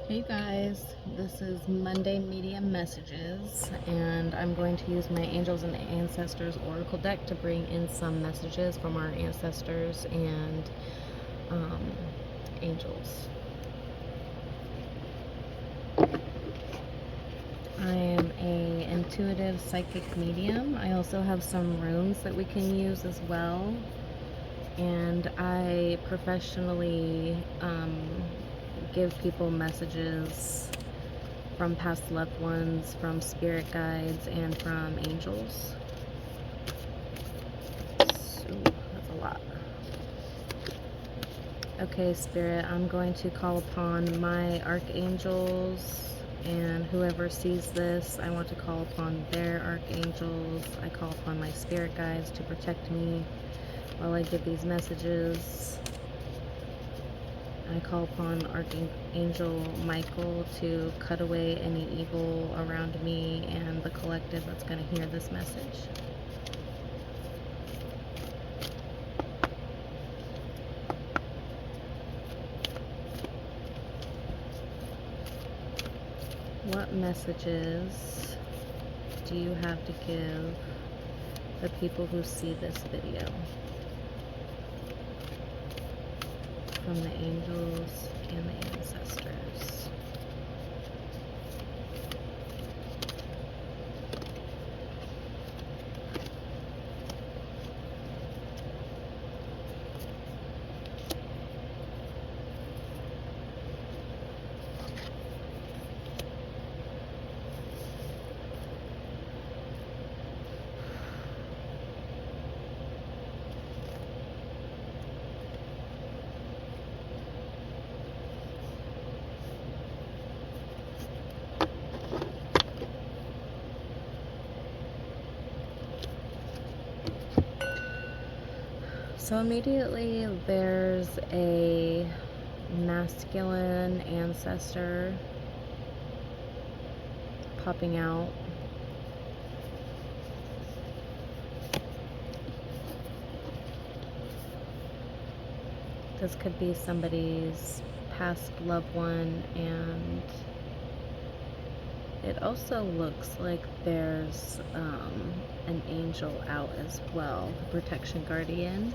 Hey guys, this is Monday Media Messages, and I'm going to use my Angels and Ancestors Oracle deck to bring in some messages from our ancestors and um, angels. I am a intuitive psychic medium. I also have some runes that we can use as well, and I professionally give people messages from past loved ones, from spirit guides, and from angels. So, that's a lot. Okay, Spirit, I'm going to call upon my archangels, and whoever sees this, I want to call upon their archangels. I call upon my spirit guides to protect me while I give these messages. I call upon Archangel Michael to cut away any evil around me and the collective that's going to hear this message. What messages do you have to give the people who see this video from the angels and the ancestors? So immediately there's a masculine ancestor popping out. This could be somebody's past loved one, and it also looks like there's an angel out as well, the protection guardian.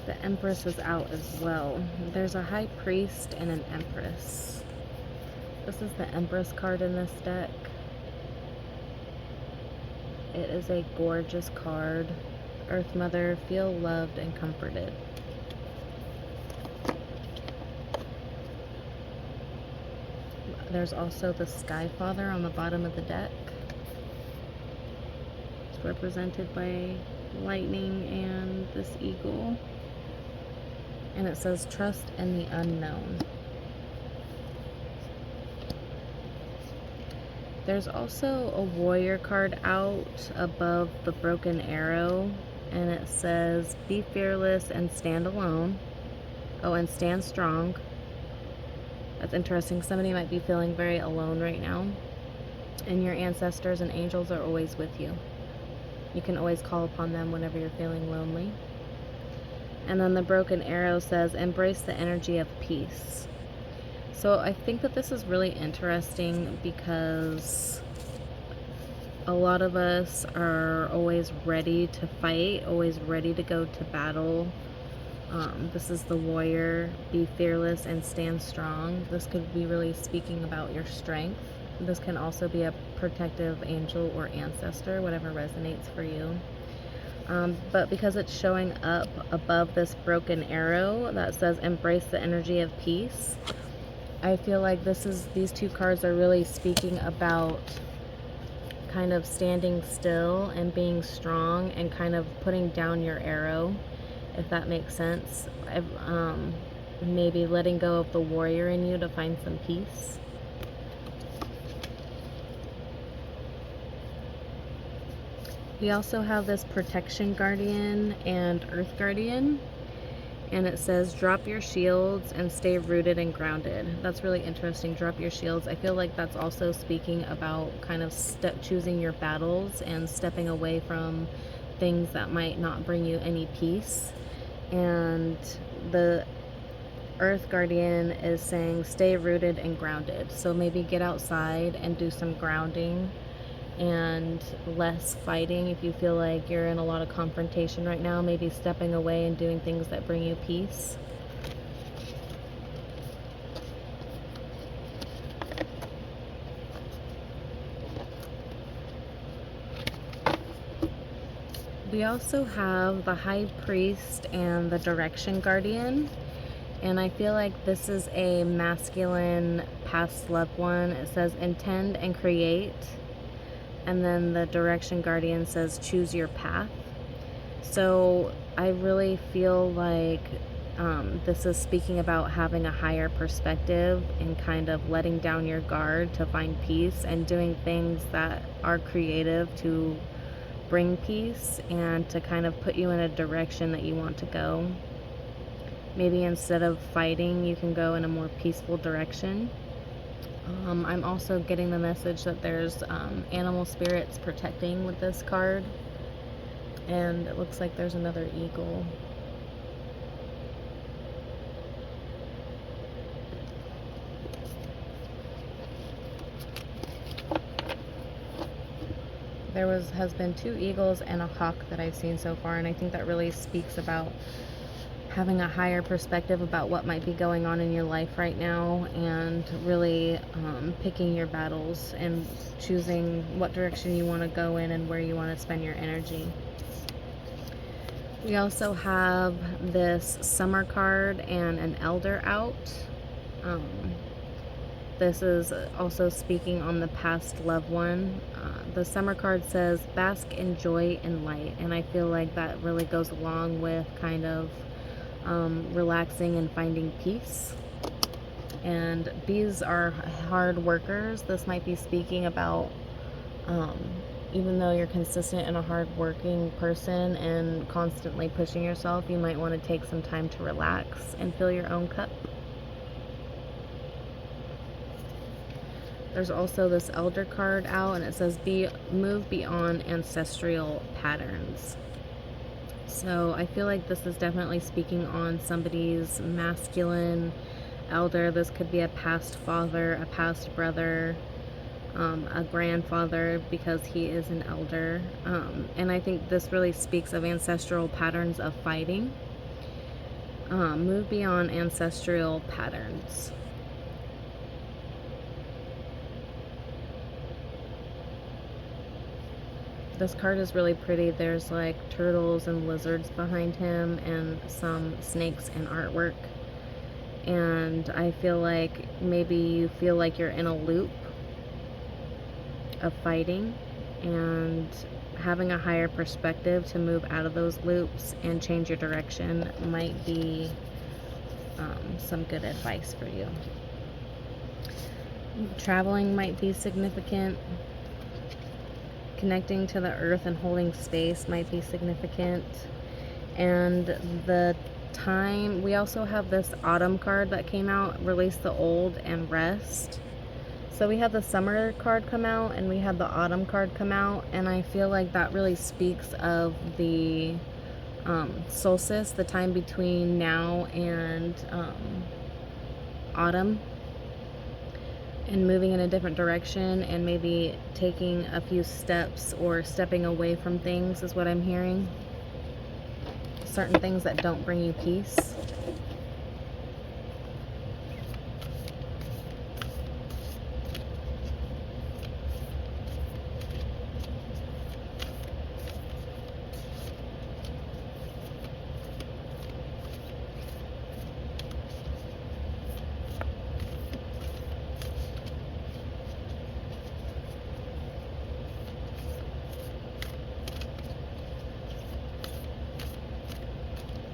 The Empress is out as well. There's a High Priest and an Empress. This is the Empress card in this deck. It is a gorgeous card. Earth Mother, feel loved and comforted. There's also the Sky Father on the bottom of the deck. It's represented by lightning and this eagle. And it says trust in the unknown. There's also a warrior card out above the broken arrow, and it says be fearless and stand alone. Oh, and stand strong. That's interesting. Somebody might be feeling very alone right now, and your ancestors and angels are always with you. You can always call upon them whenever you're feeling lonely. And then the broken arrow says embrace the energy of peace. So I think that this is really interesting because a lot of us are always ready to fight, always ready to go to battle. This is the warrior, be fearless and stand strong. This could be really speaking about your strength. This can also be a protective angel or ancestor, whatever resonates for you. But because it's showing up above this broken arrow that says embrace the energy of peace, I feel like these two cards are really speaking about kind of standing still and being strong and kind of putting down your arrow, if that makes sense. Maybe letting go of the warrior in you to find some peace. We also have this protection guardian and earth guardian, and it says drop your shields and stay rooted and grounded. That's really interesting. Drop your shields. I feel like that's also speaking about kind of choosing your battles and stepping away from things that might not bring you any peace. And the earth guardian is saying stay rooted and grounded. So maybe get outside and do some grounding and less fighting. If you feel like you're in a lot of confrontation right now, maybe stepping away and doing things that bring you peace. We also have the high priest and the direction guardian. And I feel like this is a masculine past loved one. It says intend and create. And then the direction guardian says choose your path. So I really feel like this is speaking about having a higher perspective and kind of letting down your guard to find peace and doing things that are creative to bring peace and to kind of put you in a direction that you want to go. Maybe instead of fighting, you can go in a more peaceful direction. I'm also getting the message that there's animal spirits protecting with this card. And it looks like there's another eagle. There has been 2 eagles and a hawk that I've seen so far, and I think that really speaks about having a higher perspective about what might be going on in your life right now, and really picking your battles and choosing what direction you want to go in and where you want to spend your energy. We also have this summer card and an elder out. This is also speaking on the past loved one. The summer card says bask in joy and light, and I feel like that really goes along with kind of relaxing and finding peace. And these are hard workers. This might be speaking about even though you're consistent and a hard-working person and constantly pushing yourself, you might want to take some time to relax and fill your own cup. There's also this elder card out, and it says move beyond ancestral patterns. So I feel like this is definitely speaking on somebody's masculine elder. This could be a past father, a past brother, a grandfather, because he is an elder. And I think this really speaks of ancestral patterns of fighting. Move beyond ancestral patterns. This card is really pretty. There's like turtles and lizards behind him and some snakes and artwork. And I feel like maybe you feel like you're in a loop of fighting, and having a higher perspective to move out of those loops and change your direction might be some good advice for you. Traveling might be significant. Connecting to the earth and holding space might be significant. And the time, we also have this autumn card that came out, release the old and rest. So we had the summer card come out and we had the autumn card come out, and I feel like that really speaks of the solstice, the time between now and autumn, and moving in a different direction and maybe taking a few steps or stepping away from things is what I'm hearing. Certain things that don't bring you peace.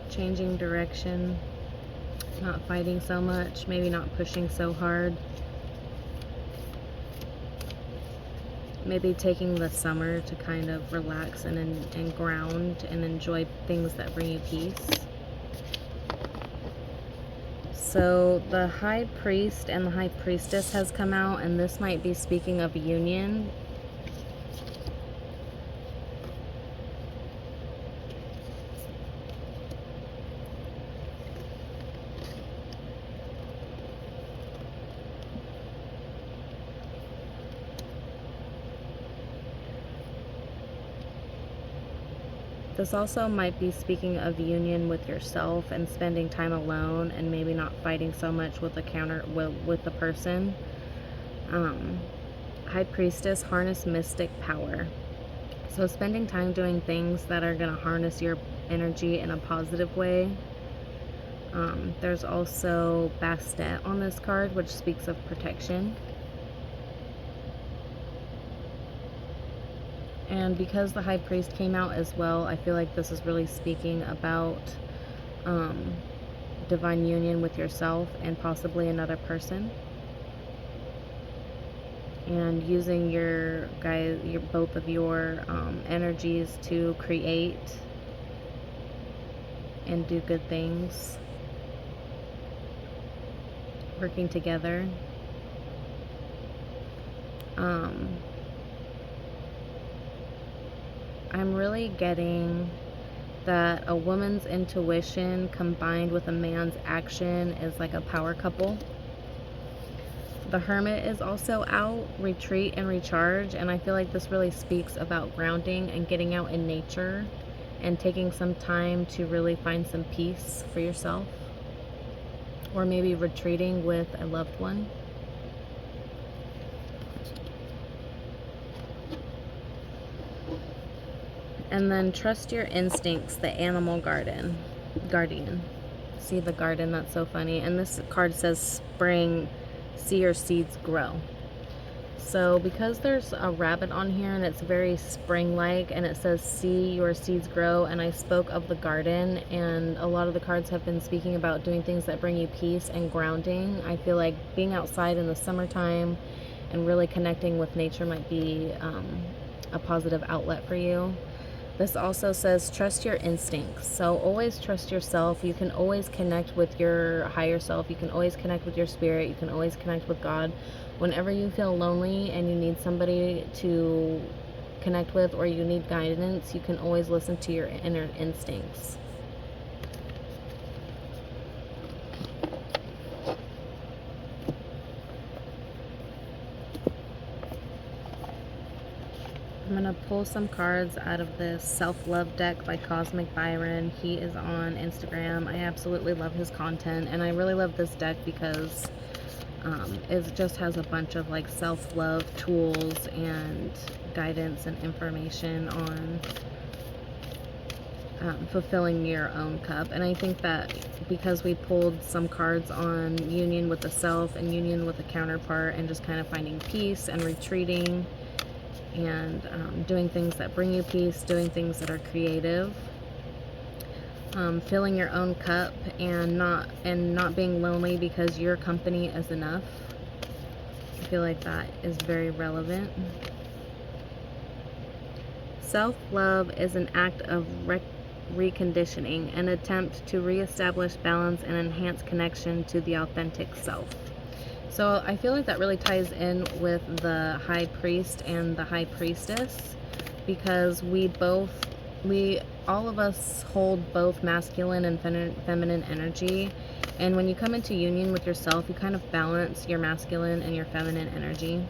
Changing direction, not fighting so much, maybe not pushing so hard. maybe taking the summer to kind of relax and ground and enjoy things that bring you peace. So the High Priest and the High Priestess has come out, and this might be speaking of union. This also might be speaking of union with yourself and spending time alone and maybe not fighting so much with the person. High Priestess, harness mystic power. So spending time doing things that are going to harness your energy in a positive way. There's also Bastet on this card, which speaks of protection. And because the High Priest came out as well, I feel like this is really speaking about divine union with yourself and possibly another person. And using both of your energies to create and do good things. Working together. I'm really getting that a woman's intuition combined with a man's action is like a power couple. The Hermit is also out, retreat and recharge, and I feel like this really speaks about grounding and getting out in nature and taking some time to really find some peace for yourself, or maybe retreating with a loved one. And then trust your instincts, the animal guardian. See the garden, that's so funny. And this card says spring, see your seeds grow. So because there's a rabbit on here and it's very spring-like and it says see your seeds grow, and I spoke of the garden, and a lot of the cards have been speaking about doing things that bring you peace and grounding. I feel like being outside in the summertime and really connecting with nature might be a positive outlet for you. This also says trust your instincts. So always trust yourself. You can always connect with your higher self. You can always connect with your spirit. You can always connect with God. Whenever you feel lonely and you need somebody to connect with, or you need guidance, you can always listen to your inner instincts. I'm going to pull some cards out of this Self-Love deck by Cosmic Byron. He is on Instagram. I absolutely love his content, and I really love this deck because it just has a bunch of like self-love tools and guidance and information on fulfilling your own cup. And I think that because we pulled some cards on union with the self and union with the counterpart and just kind of finding peace and retreating and doing things that bring you peace, doing things that are creative, filling your own cup and not being lonely because your company is enough. I feel like that is very relevant. Self-love is an act of reconditioning, an attempt to reestablish balance and enhance connection to the authentic self. So I feel like that really ties in with the High Priest and the High Priestess, because all of us hold both masculine and feminine energy, and when you come into union with yourself, you kind of balance your masculine and your feminine energy.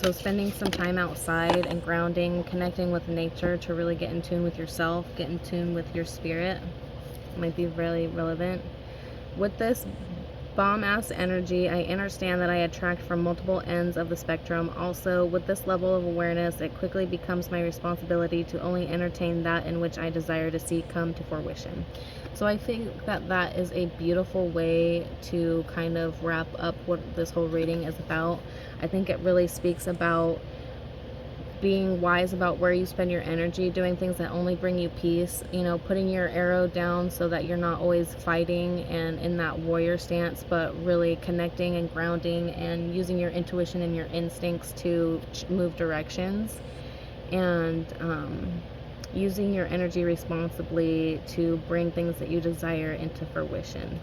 So spending some time outside and grounding, connecting with nature to really get in tune with yourself, get in tune with your spirit, might be really relevant. With this bomb-ass energy, I understand that I attract from multiple ends of the spectrum. Also, with this level of awareness, it quickly becomes my responsibility to only entertain that in which I desire to see come to fruition. So I think that that is a beautiful way to kind of wrap up what this whole reading is about. I think it really speaks about being wise about where you spend your energy, doing things that only bring you peace, you know, putting your arrow down so that you're not always fighting and in that warrior stance, but really connecting and grounding and using your intuition and your instincts to move directions, and using your energy responsibly to bring things that you desire into fruition.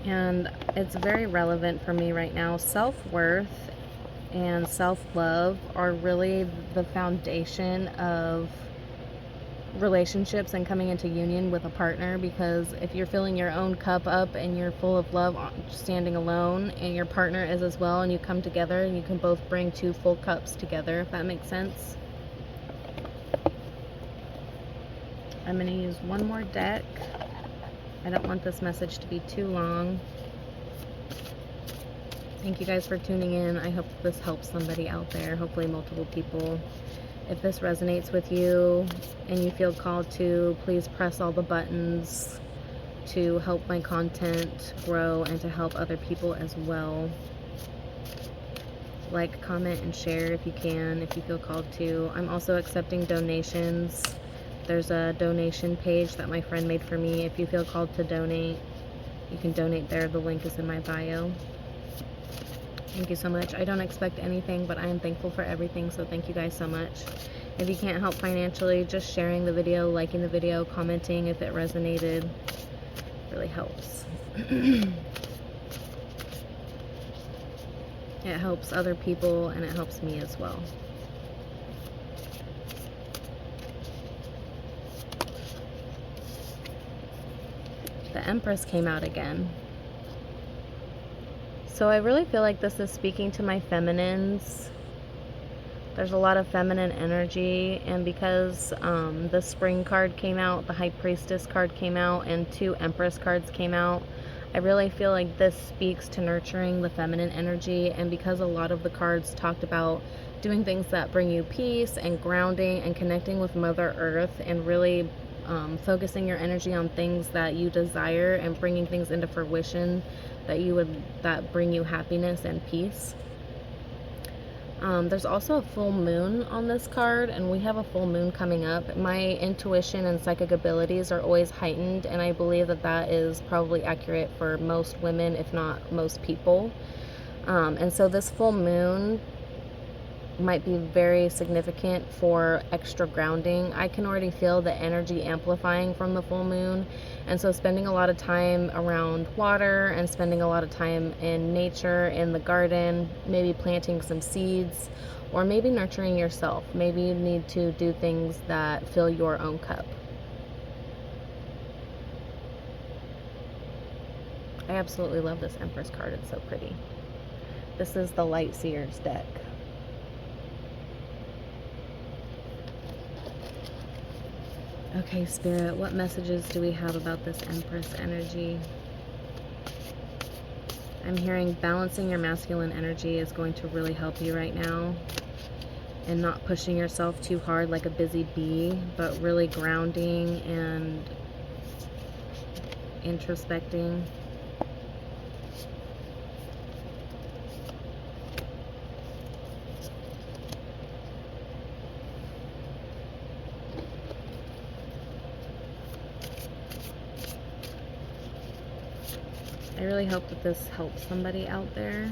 And it's very relevant for me right now. Self-worth and self-love are really the foundation of relationships and coming into union with a partner, because if you're filling your own cup up and you're full of love standing alone, and your partner is as well, and you come together and you can both bring two full cups together, if that makes sense. I'm going to use one more deck. I don't want this message to be too long. Thank you guys for tuning in. I hope this helps somebody out there, hopefully multiple people. If this resonates with you and you feel called to, please press all the buttons to help my content grow and to help other people as well. Like, comment, and share if you can, if you feel called to. I'm also accepting donations. There's a donation page that my friend made for me. If you feel called to donate, you can donate there. The link is in my bio. Thank you so much. I don't expect anything, but I am thankful for everything, so thank you guys so much. If you can't help financially, just sharing the video, liking the video, commenting if it resonated really helps. It helps other people, and it helps me as well. The Empress came out again. So I really feel like this is speaking to my feminines. There's a lot of feminine energy, and because the Spring card came out, the High Priestess card came out, and 2 Empress cards came out, I really feel like this speaks to nurturing the feminine energy. And because a lot of the cards talked about doing things that bring you peace and grounding and connecting with Mother Earth, and really focusing your energy on things that you desire and bringing things into fruition that bring you happiness and peace. There's also a full moon on this card, and we have a full moon coming up. My intuition and psychic abilities are always heightened, and I believe that that is probably accurate for most women, if not most people. And so this full moon might be very significant for extra grounding. I can already feel the energy amplifying from the full moon, and so spending a lot of time around water and spending a lot of time in nature, in the garden, maybe planting some seeds, or maybe nurturing yourself. Maybe you need to do things that fill your own cup. I absolutely love this Empress card. It's so pretty. This is the Light Seers deck. Okay, Spirit, what messages do we have about this Empress energy? I'm hearing balancing your masculine energy is going to really help you right now, and not pushing yourself too hard like a busy bee, but really grounding and introspecting. I really hope that this helps somebody out there.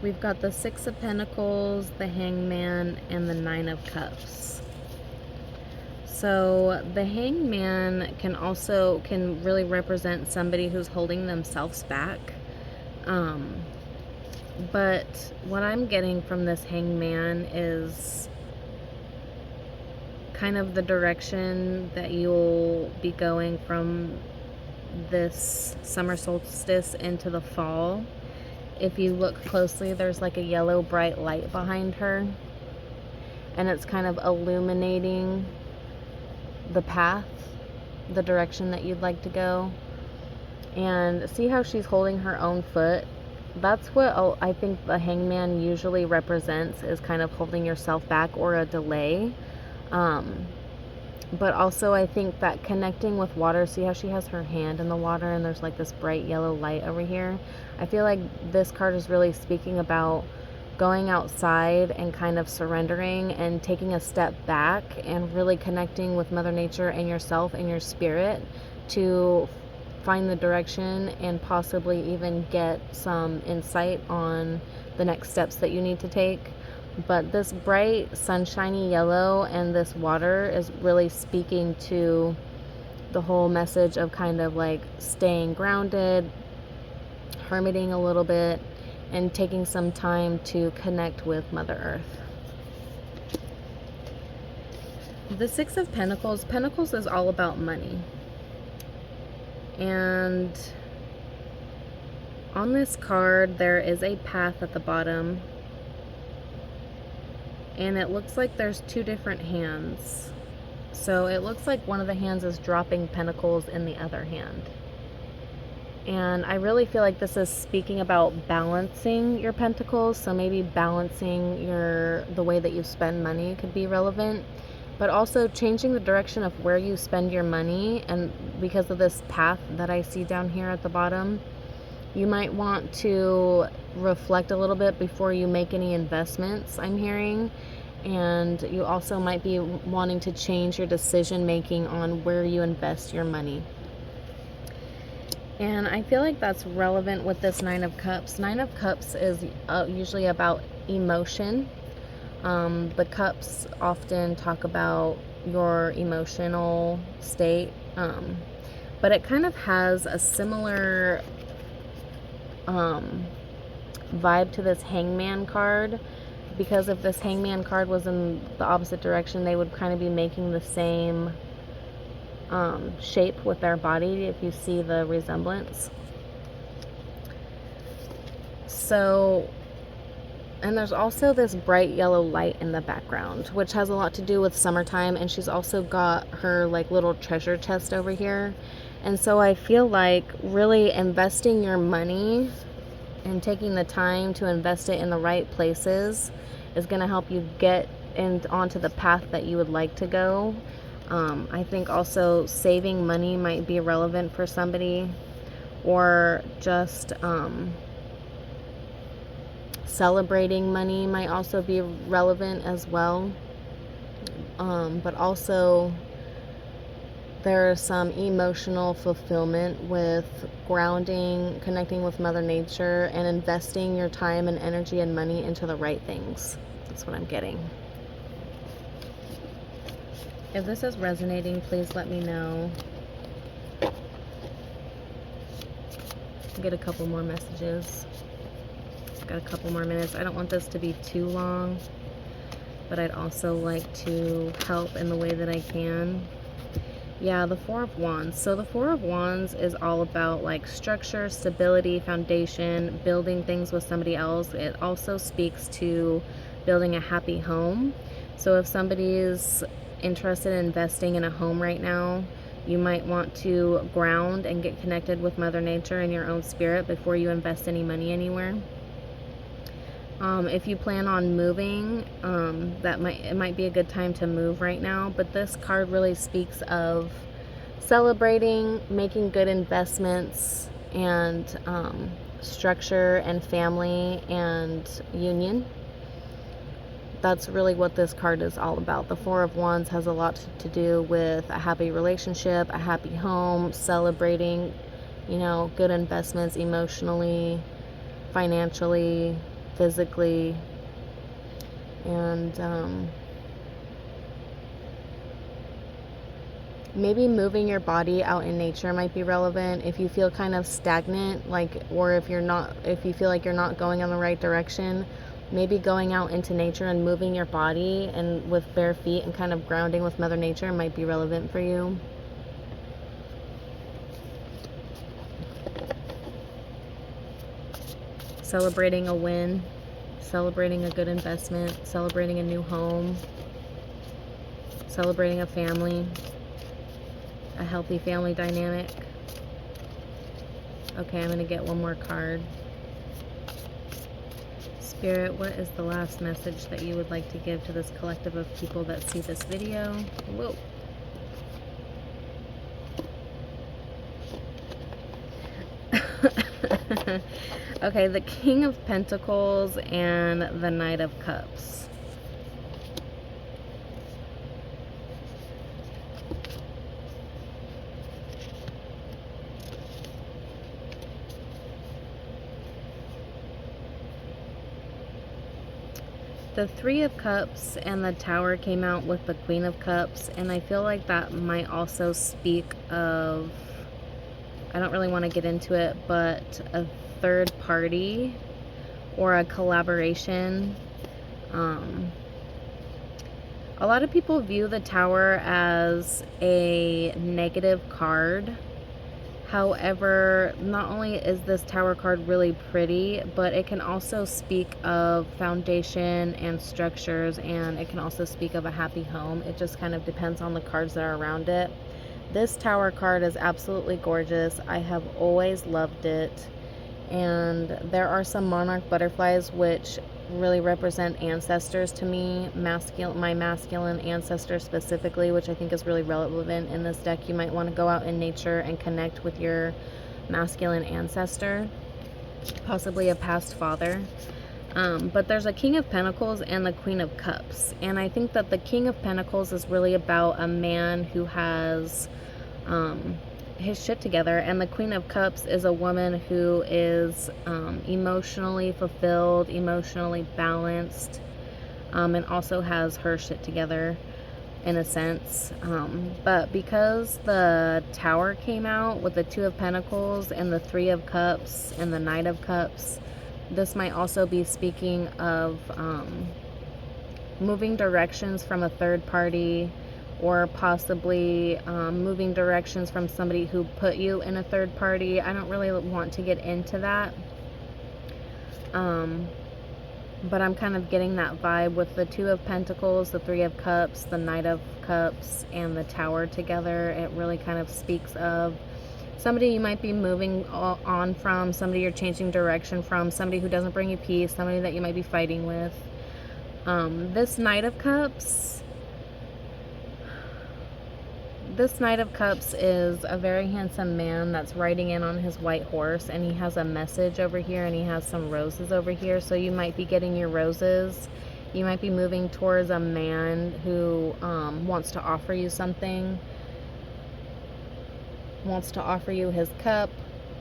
We've got the 6 of Pentacles, the Hangman, and the 9 of Cups. So the Hangman can really represent somebody who's holding themselves back. But what I'm getting from this Hangman is kind of the direction that you'll be going from this summer solstice into the fall. If you look closely, there's like a yellow bright light behind her, and it's kind of illuminating the path, the direction that you'd like to go. And see how she's holding her own foot? That's what I think the Hangman usually represents, is kind of holding yourself back or a delay. But also I think that connecting with water, see how she has her hand in the water and there's like this bright yellow light over here? I feel like this card is really speaking about going outside and kind of surrendering and taking a step back and really connecting with Mother Nature and yourself and your spirit to find the direction and possibly even get some insight on the next steps that you need to take. But this bright sunshiny yellow and this water is really speaking to the whole message of kind of like staying grounded, hermiting a little bit, and taking some time to connect with Mother Earth. The Six of Pentacles. Pentacles is all about money. And on this card, there is a path at the bottom. And it looks like there's two different hands. So it looks like one of the hands is dropping pentacles in the other hand. And I really feel like this is speaking about balancing your pentacles. So maybe balancing the way that you spend money could be relevant. But also changing the direction of where you spend your money. And because of this path that I see down here at the bottom, you might want to reflect a little bit before you make any investments, I'm hearing. And you also might be wanting to change your decision making on where you invest your money. And I feel like that's relevant with this Nine of Cups. Nine of Cups is usually about emotion. The cups often talk about your emotional state. But it kind of has a similar vibe to this Hangman card, because if this Hangman card was in the opposite direction, they would kind of be making the same shape with their body, if you see the resemblance. So, and there's also this bright yellow light in the background, which has a lot to do with summertime, and she's also got her like little treasure chest over here. And so I feel like really investing your money and taking the time to invest it in the right places is going to help you get onto the path that you would like to go. I think also saving money might be relevant for somebody, or just celebrating money might also be relevant as well. But also there is some emotional fulfillment with grounding, connecting with Mother Nature, and investing your time and energy and money into the right things. That's what I'm getting. If this is resonating, please let me know. Get a couple more messages. Got a couple more minutes. I don't want this to be too long, but I'd also like to help in the way that I can. Yeah, the Four of Wands. So the Four of Wands is all about like structure, stability, foundation, building things with somebody else. It also speaks to building a happy home. So if somebody is interested in investing in a home right now, you might want to ground and get connected with Mother Nature and your own spirit before you invest any money anywhere. If you plan on moving, it might be a good time to move right now. But this card really speaks of celebrating, making good investments, and structure and family and union. That's really what this card is all about. The Four of Wands has a lot to do with a happy relationship, a happy home, celebrating, good investments emotionally, financially, physically, and maybe moving your body out in nature might be relevant if you feel kind of stagnant, or if you feel like you're not going in the right direction. Maybe going out into nature and moving your body and with bare feet and kind of grounding with Mother Nature might be relevant for you. Celebrating a win, celebrating a good investment, celebrating a new home, celebrating a family, a healthy family dynamic. Okay, I'm going to get one more card. Spirit, what is the last message that you would like to give to this collective of people that see this video? Whoa. Okay, the King of Pentacles and the Knight of Cups. The Three of Cups and the Tower came out with the Queen of Cups, and I feel like that might also speak of, I don't really want to get into it, but a third party or a collaboration. A lot of people view the Tower as a negative card. However, not only is this Tower card really pretty, but it can also speak of foundation and structures, and it can also speak of a happy home. It just kind of depends on the cards that are around it. This Tower card is absolutely gorgeous. I have always loved it. And there are some monarch butterflies which really represent ancestors to me, my masculine ancestors specifically, which I think is really relevant in this deck. You might want to go out in nature and connect with your masculine ancestor, possibly a past father. But there's a King of Pentacles and the Queen of Cups, and I think that the King of Pentacles is really about a man who has his shit together, and the Queen of Cups is a woman who is emotionally fulfilled, emotionally balanced, and also has her shit together in a sense. But because the Tower came out with the Two of Pentacles and the Three of Cups and the Knight of Cups, this might also be speaking of moving directions from a third party, or possibly moving directions from somebody who put you in a third party. I don't really want to get into that. But I'm kind of getting that vibe with the Two of Pentacles, the Three of Cups, the Knight of Cups, and the Tower together. It really kind of speaks of somebody you might be moving on from, somebody you're changing direction from, somebody who doesn't bring you peace, somebody that you might be fighting with. This Knight of Cups is a very handsome man that's riding in on his white horse, and he has a message over here, and he has some roses over here. So you might be getting your roses. You might be moving towards a man who wants to offer you something, wants to offer you his cup,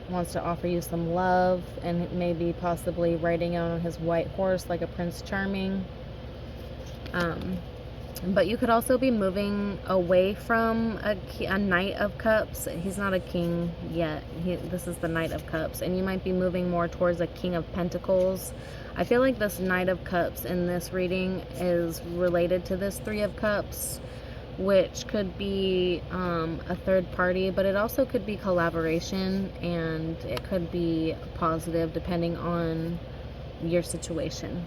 wants to offer you some love, and maybe possibly riding on his white horse like a Prince Charming. But you could also be moving away from a Knight of Cups. He's not a king yet. This is the Knight of Cups. And you might be moving more towards a King of Pentacles. I feel like this Knight of Cups in this reading is related to this Three of Cups, which could be a third party, but it also could be collaboration, and it could be positive depending on your situation.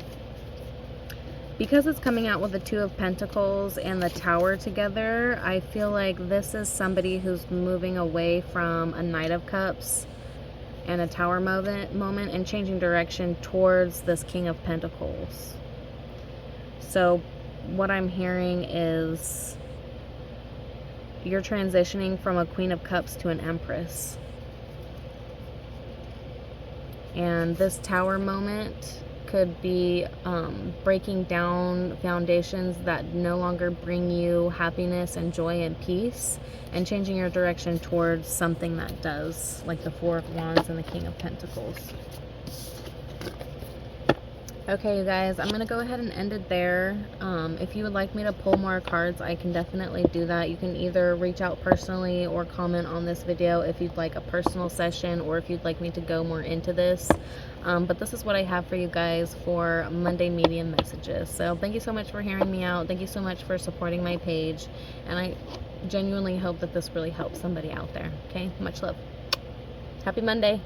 Because it's coming out with the Two of Pentacles and the Tower together, I feel like this is somebody who's moving away from a Knight of Cups and a Tower moment and changing direction towards this King of Pentacles. So what I'm hearing is you're transitioning from a Queen of Cups to an Empress. And this Tower moment could be breaking down foundations that no longer bring you happiness and joy and peace, and changing your direction towards something that does, like the Four of Wands and the King of Pentacles. Okay, you guys, I'm going to go ahead and end it there. If you would like me to pull more cards, I can definitely do that. You can either reach out personally or comment on this video if you'd like a personal session, or if you'd like me to go more into this. But this is what I have for you guys for Monday medium messages. So thank you so much for hearing me out. Thank you so much for supporting my page. And I genuinely hope that this really helps somebody out there. Okay, much love. Happy Monday.